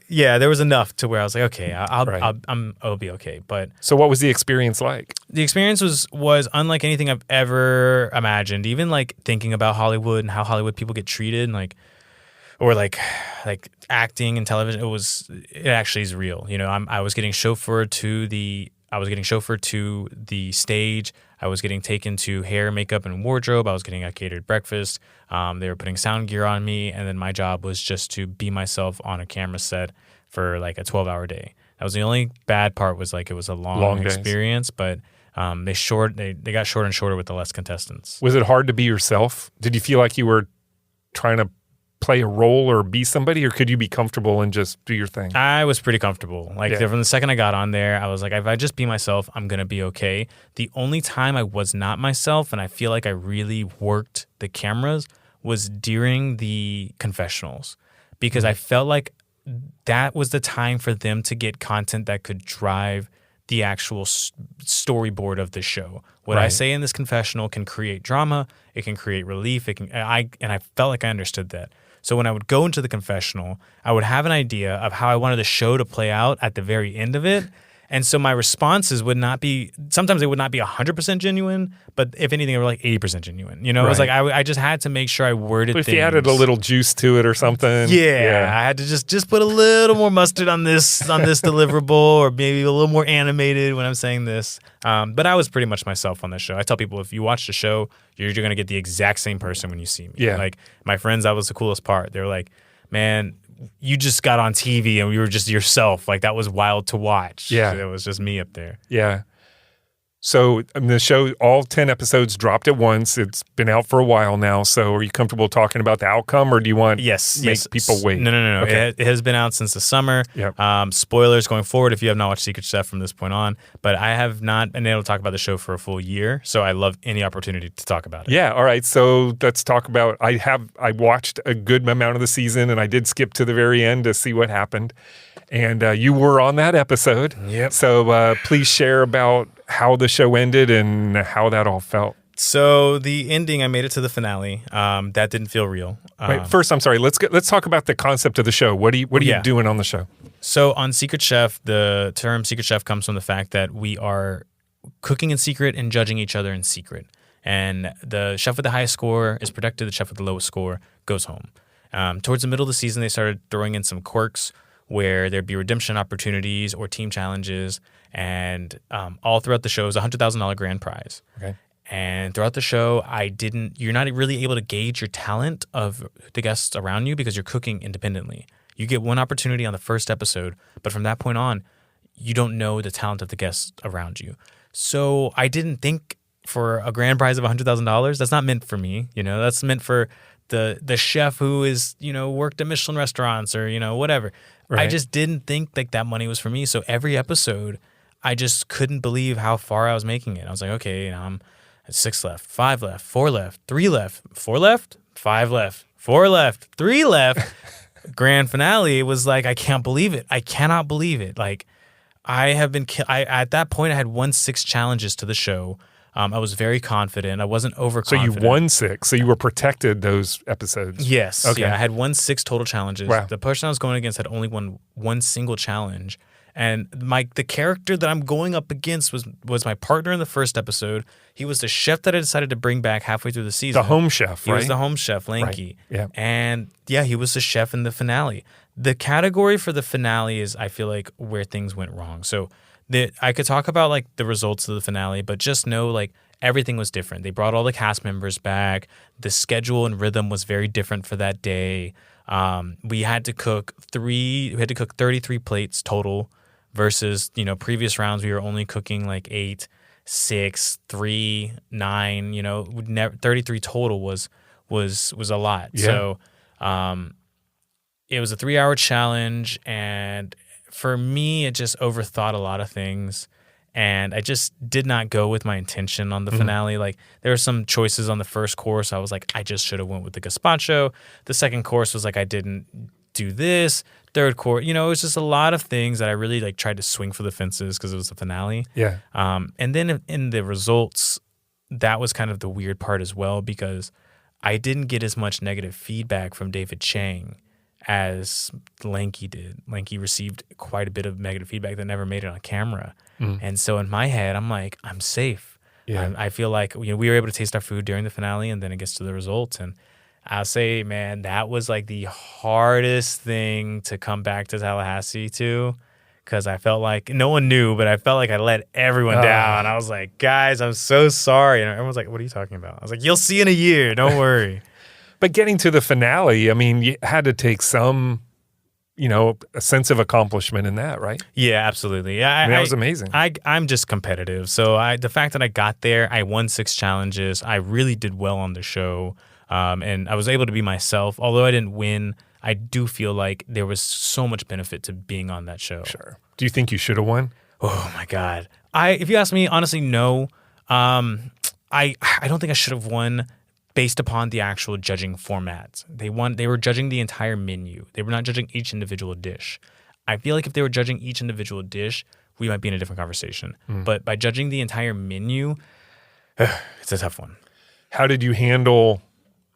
S1: there was enough to where I was like, okay, I'll be okay. But
S2: so what was the experience like?
S1: the experience was unlike anything I've ever imagined. Even like thinking about Hollywood and how Hollywood people get treated, or acting and television. It actually is real. I was getting chauffeured to the stage. I was getting taken to hair, makeup, and wardrobe. I was getting a catered breakfast. They were putting sound gear on me, and then my job was just to be myself on a camera set for like a 12-hour day. That was the only bad part. Was like it was a long experience, but they got shorter and shorter with the less contestants.
S2: Was it hard to be yourself? Did you feel like you were trying to play a role or be somebody, or could you be comfortable and just do your thing?
S1: I was pretty comfortable. From the second I got on there, I was like, if I just be myself, I'm going to be okay. The only time I was not myself, and I feel like I really worked the cameras, was during the confessionals, because I felt like that was the time for them to get content that could drive the actual storyboard of the show. What I say in this confessional can create drama, it can create relief, and I felt like I understood that. So when I would go into the confessional, I would have an idea of how I wanted the show to play out at the very end of it. And so my responses would not be, sometimes they would not be 100% genuine, but if anything, they were like 80% genuine. It was like I just had to make sure I worded things.
S2: If you added a little juice to it or something.
S1: Yeah. I had to just put a little more mustard on this deliverable, or maybe a little more animated when I'm saying this. But I was pretty much myself on the show. I tell people, if you watch the show, you're going to get the exact same person when you see me.
S2: Yeah.
S1: Like my friends, that was the coolest part. They were like, man, you just got on TV and you were just yourself. Like that was wild to watch.
S2: Yeah.
S1: It was just me up there.
S2: Yeah. So the show, all 10 episodes dropped at once. It's been out for a while now. So are you comfortable talking about the outcome, or do you want make people wait?
S1: No.
S2: Okay.
S1: It has been out since the summer.
S2: Yep.
S1: Spoilers going forward if you have not watched Secret Chef from this point on. But I have not been able to talk about the show for a full year. So I love any opportunity to talk about it.
S2: Yeah. All right. So let's talk about, I watched a good amount of the season, and I did skip to the very end to see what happened. And you were on that episode.
S1: Yep.
S2: So please share about how the show ended and how that all felt.
S1: So the ending, I made it to the finale. That didn't feel real.
S2: Wait, first, I'm sorry. Let's talk about the concept of the show. What are you doing on the show?
S1: So on Secret Chef, the term Secret Chef comes from the fact that we are cooking in secret and judging each other in secret. And the chef with the highest score is protected. The chef with the lowest score goes home. Towards the middle of the season, they started throwing in some quirks where there'd be redemption opportunities or team challenges. And all throughout the show, it was a $100,000 grand prize.
S2: Okay.
S1: And throughout the show, you're not really able to gauge your talent of the guests around you because you're cooking independently. You get one opportunity on the first episode, but from that point on, you don't know the talent of the guests around you. So I didn't think for a grand prize of $100,000, that's not meant for me. That's meant for the chef who is, worked at Michelin restaurants or, whatever. Right. I just didn't think like that money was for me. So every episode, I just couldn't believe how far I was making it. I was like, okay, I'm at 6 left, 5 left, 4 left, 3 left, 4 left, 5 left, 4 left, 3 left. Grand finale, it was like, I can't believe it. I cannot believe it. Like at that point, I had won 6 challenges to the show. I was very confident. I wasn't overconfident.
S2: So you won 6. So you were protected those episodes.
S1: Yes.
S2: Okay.
S1: Yeah, I had won 6 total challenges.
S2: Wow.
S1: The person I was going against had only won 1 single challenge. And the character that I'm going up against was my partner in the first episode. He was the chef that I decided to bring back halfway through the season.
S2: The home chef, right?
S1: He was the home chef, Lanky.
S2: Right. Yeah.
S1: And yeah, he was the chef in the finale. The category for the finale is, I feel like, where things went wrong. So I could talk about like the results of the finale, but just know like everything was different. They brought all the cast members back. The schedule and rhythm was very different for that day. We had to cook 33 plates total versus, previous rounds we were only cooking like 8, 6, 3, 9, 33 total was a lot.
S2: Yeah.
S1: So it was a 3-hour challenge, and for me, it just overthought a lot of things. And I just did not go with my intention on the finale. Like, there were some choices on the first course. I was like, I just should have went with the gazpacho. The second course was like, I didn't do this. Third course, it was just a lot of things that I really like tried to swing for the fences because it was the finale.
S2: Yeah.
S1: And then in the results, that was kind of the weird part as well, because I didn't get as much negative feedback from David Chang as Lanky did. Lanky received quite a bit of negative feedback that never made it on camera. And so in my head, I'm like, I'm safe.
S2: Yeah.
S1: I feel like we were able to taste our food during the finale, and then it gets to the results. And I'll say, man, that was like the hardest thing to come back to Tallahassee to, because I felt like no one knew, but I felt like I let everyone down. I was like, guys, I'm so sorry. And everyone's like, what are you talking about? I was like, you'll see in a year. Don't worry.
S2: But getting to the finale, I mean, you had to take some, a sense of accomplishment in that, right?
S1: Yeah, absolutely. Yeah,
S2: that was amazing.
S1: I'm just competitive. So the fact that I got there, I won 6 challenges. I really did well on the show. And I was able to be myself. Although I didn't win, I do feel like there was so much benefit to being on that show.
S2: Sure. Do you think you should have won?
S1: Oh, my God. If you ask me, honestly, no. I don't think I should have won based upon the actual judging format. They were judging the entire menu. They were not judging each individual dish. I feel like if they were judging each individual dish, we might be in a different conversation. But by judging the entire menu, it's a tough one.
S2: How did you handle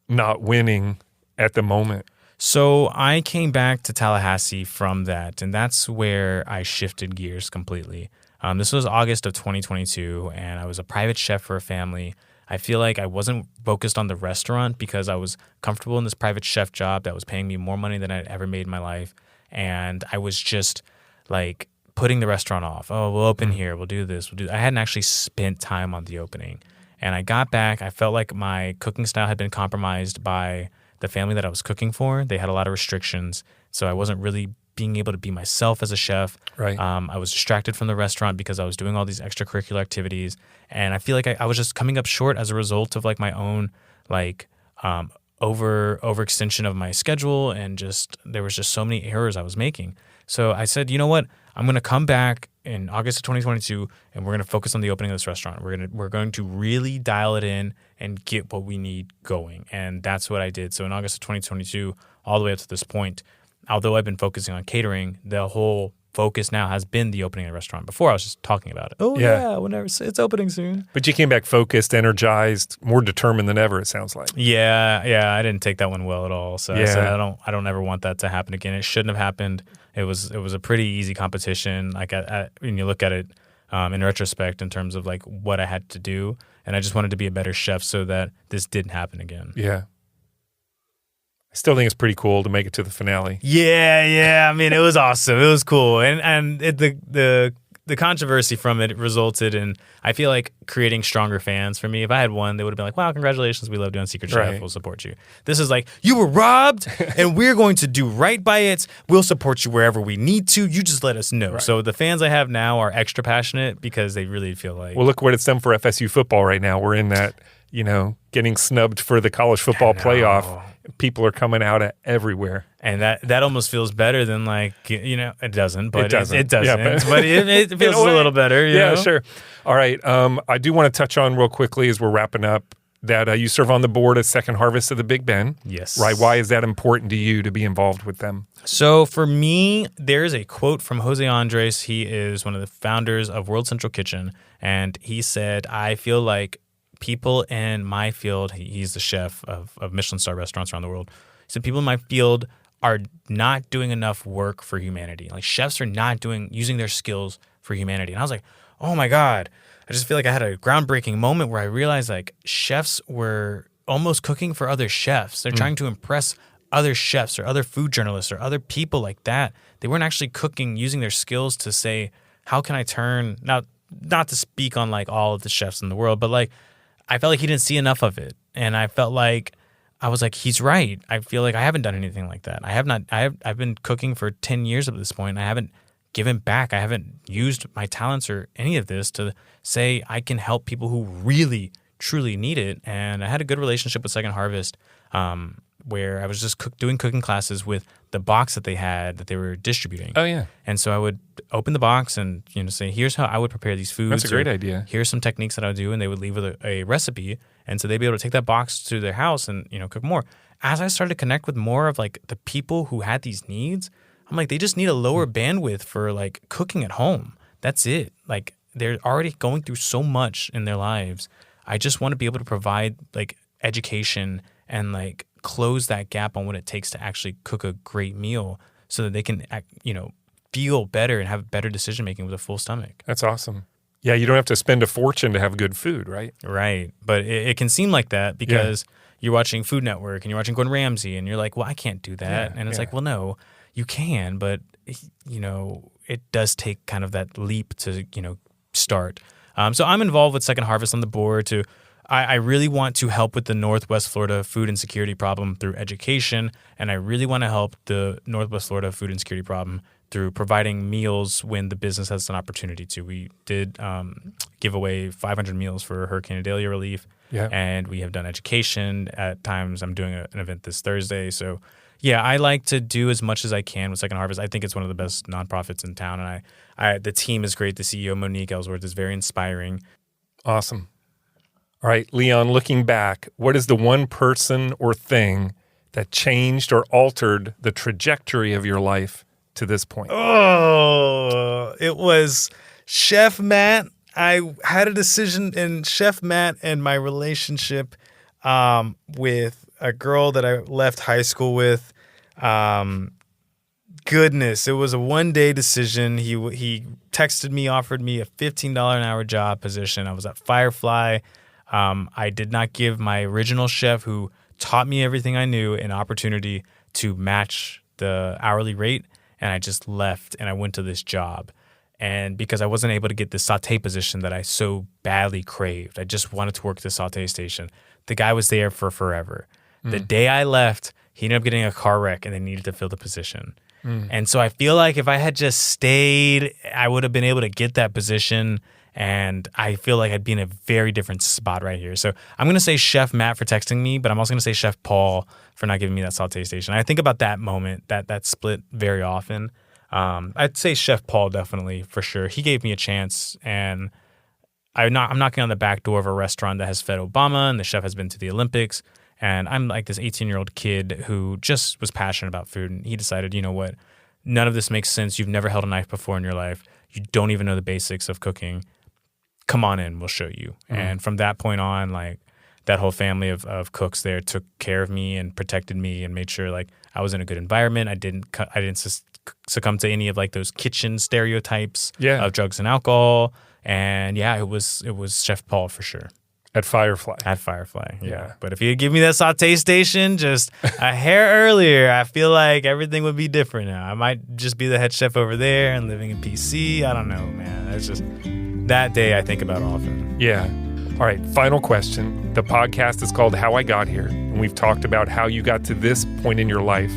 S2: not winning at the moment?
S1: So I came back to Tallahassee from that, and that's where I shifted gears completely. This was August of 2022, and I was a private chef for a family. I feel like I wasn't focused on the restaurant because I was comfortable in this private chef job that was paying me more money than I'd ever made in my life. And I was just like putting the restaurant off. Oh, we'll open here. We'll do this. I hadn't actually spent time on the opening. And I got back. I felt like my cooking style had been compromised by the family that I was cooking for. They had a lot of restrictions. So I wasn't really being able to be myself as a chef. Right. I was distracted from the restaurant because I was doing all these extracurricular activities. And I feel like I was just coming up short as a result of like my own like overextension of my schedule, and just there was just so many errors I was making. So I said, you know what? I'm going to come back in August of 2022, and we're going to focus on the opening of this restaurant. We're going to really dial it in and get what we need going. And that's what I did. So in August of 2022, all the way up to this point, although I've been focusing on catering, the whole focus now has been the opening of the restaurant. Before I was just talking about it. Oh yeah, whenever it's opening soon.
S2: But you came back focused, energized, more determined than ever, it sounds like.
S1: Yeah, I didn't take that one well at all. So I said I don't ever want that to happen again. It shouldn't have happened. It was a pretty easy competition. Like when you look at it in retrospect, in terms of like what I had to do, and I just wanted to be a better chef so that this didn't happen again.
S2: Yeah. I still think it's pretty cool to make it to the finale.
S1: Yeah. I mean, it was awesome. It was cool, and the controversy from it resulted in, I feel like, creating stronger fans for me. If I had won, they would have been like, "Wow, congratulations! We love doing Secret Chef.
S2: Right.
S1: We'll support you." This is like, you were robbed, and we're going to do right by it. We'll support you wherever we need to. You just let us know. Right. So the fans I have now are extra passionate because they really feel like.
S2: Well, look what it's done for FSU football right now. We're in that, getting snubbed for the college football playoff. People are coming out everywhere.
S1: And that almost feels better than it doesn't, but it doesn't.
S2: Yeah,
S1: but it feels a little better. You know?
S2: Sure. All right. I do want to touch on real quickly as we're wrapping up that you serve on the board at Second Harvest of the Big Ben.
S1: Yes.
S2: Right. Why is that important to you to be involved with them?
S1: So for me, there's a quote from Jose Andres. He is one of the founders of World Central Kitchen. And he said, I feel like people in my field, he's the chef of Michelin star restaurants around the world. He said people in my field are not doing enough work for humanity. Like chefs are not using their skills for humanity. And I was like, oh my God. I just feel like I had a groundbreaking moment where I realized like chefs were almost cooking for other chefs. They're trying to impress other chefs or other food journalists or other people like that. They weren't actually cooking, using their skills to say, how can I turn, now, not to speak on like all of the chefs in the world, but like, I felt like he didn't see enough of it. And I felt like, I was like, he's right. I feel like I haven't done anything like that. I've been cooking for 10 years at this point. I haven't given back. I haven't used my talents or any of this to say I can help people who really, truly need it. And I had a good relationship with Second Harvest, where I was just doing cooking classes with the box that they had that they were distributing.
S2: Oh, yeah.
S1: And so I would open the box and say, here's how I would prepare these foods.
S2: That's a great idea.
S1: Here's some techniques that I would do, and they would leave with a recipe. And so they'd be able to take that box to their house and cook more. As I started to connect with more of like the people who had these needs, I'm like, they just need a lower bandwidth for like cooking at home. That's it. Like they're already going through so much in their lives. I just want to be able to provide like education and like close that gap on what it takes to actually cook a great meal so that they can, feel better and have better decision making with a full stomach.
S2: That's awesome. Yeah, you don't have to spend a fortune to have good food, right?
S1: Right. But it can seem like that because you're watching Food Network and you're watching Gordon Ramsay and you're like, well, I can't do that. And it's like, well, no, you can, but, it does take kind of that leap to, start. So I'm involved with Second Harvest on the board I really want to help with the Northwest Florida food insecurity problem through education, and I really want to help the Northwest Florida food insecurity problem through providing meals when the business has an opportunity to. We did give away 500 meals for Hurricane Idalia relief, and we have done education. At times, I'm doing an event this Thursday. So, yeah, I like to do as much as I can with Second Harvest. I think it's one of the best nonprofits in town, and the team is great. The CEO, Monique Ellsworth, is very inspiring.
S2: Awesome. All right, Leon, looking back, what is the one person or thing that changed or altered the trajectory of your life to this point?
S1: Oh, it was Chef Matt. I had a decision in Chef Matt and my relationship with a girl that I left high school with. Goodness, it was a one-day decision. He texted me, offered me a $15 an hour job position. I was at Firefly. I did not give my original chef who taught me everything I knew an opportunity to match the hourly rate, and I just left and I went to this job. And because I wasn't able to get the sauté position that I so badly craved, I just wanted to work the sauté station. The guy was there for forever. The day I left, he ended up getting a car wreck and they needed to fill the position. And so I feel like if I had just stayed, I would have been able to get that position. And I feel like I'd be in a very different spot right here. So I'm going to say Chef Matt for texting me, but I'm also going to say Chef Paul for not giving me that sauté station. I think about that moment, that split very often. I'd say Chef Paul definitely, for sure. He gave me a chance, and I'm knocking on the back door of a restaurant that has fed Obama, and the chef has been to the Olympics. And I'm like this 18-year-old kid who just was passionate about food, and he decided, you know what, none of this makes sense. You've never held a knife before in your life. You don't even know the basics of cooking. Come on in, we'll show you. And from that point on, like that whole family of cooks there took care of me and protected me and made sure like I was in a good environment. I didn't succumb to any of like those kitchen stereotypes of drugs and alcohol. And it was Chef Paul for sure.
S2: At Firefly.
S1: Yeah. But if you give me that sauté station just a hair earlier, I feel like everything would be different now. I might just be the head chef over there and living in PC. I don't know, man. It's just that day I think about often.
S2: Yeah. All right, final question. The podcast is called How I Got Here, and we've talked about how you got to this point in your life.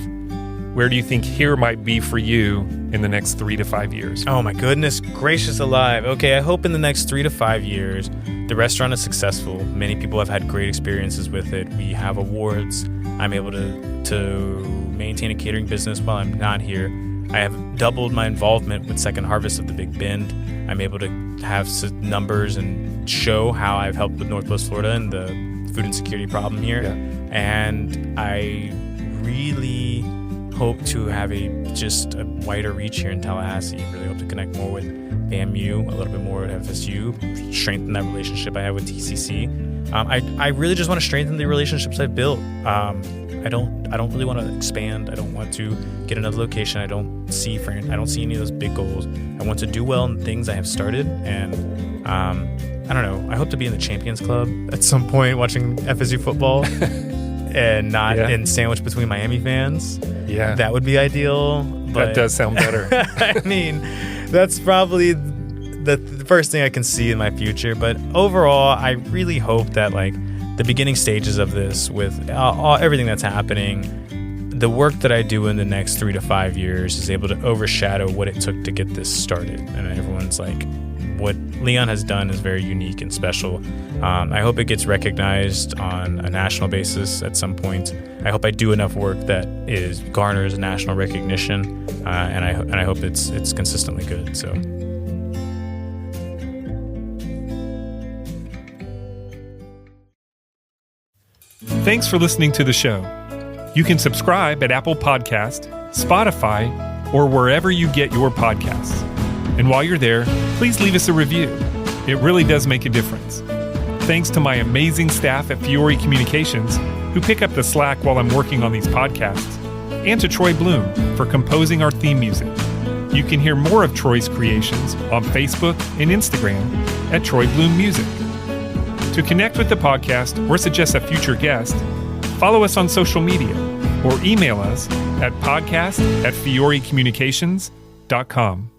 S2: Where do you think here might be for you in the next 3 to 5 years?
S1: Oh my goodness gracious alive. Okay, I hope in the next 3 to 5 years, the restaurant is successful. Many people have had great experiences with it. We have awards. I'm able to maintain a catering business while I'm not here. I have doubled my involvement with Second Harvest of the Big Bend. I'm able to have numbers and show how I've helped with Northwest Florida and the food insecurity problem here. And I really hope to have just a wider reach here in Tallahassee. Really hope to connect more with FAMU, a little bit more with FSU, strengthen that relationship I have with TCC. I really just want to strengthen the relationships I've built. I don't really want to expand. I don't want to get another location. I don't see any of those big goals. I want to do well in things I have started, and I don't know. I hope to be in the Champions Club at some point watching FSU football and not sandwiched between Miami fans.
S2: Yeah.
S1: That would be ideal. But
S2: that does sound better.
S1: I mean, that's probably the first thing I can see in my future. But overall, I really hope that like the beginning stages of this, with everything that's happening, the work that I do in the next 3 to 5 years is able to overshadow what it took to get this started. And everyone's like, what Leon has done is very unique and special. I hope it gets recognized on a national basis at some point. I hope I do enough work that garners national recognition, and I hope it's consistently good. So.
S2: Thanks for listening to the show. You can subscribe at Apple Podcast, Spotify, or wherever you get your podcasts. And while you're there, please leave us a review. It really does make a difference. Thanks to my amazing staff at Fiore Communications, who pick up the slack while I'm working on these podcasts, and to Troy Bloom for composing our theme music. You can hear more of Troy's creations on Facebook and Instagram at Troy Bloom Music. To connect with the podcast or suggest a future guest, follow us on social media or email us at podcast@fiorecommunications.com.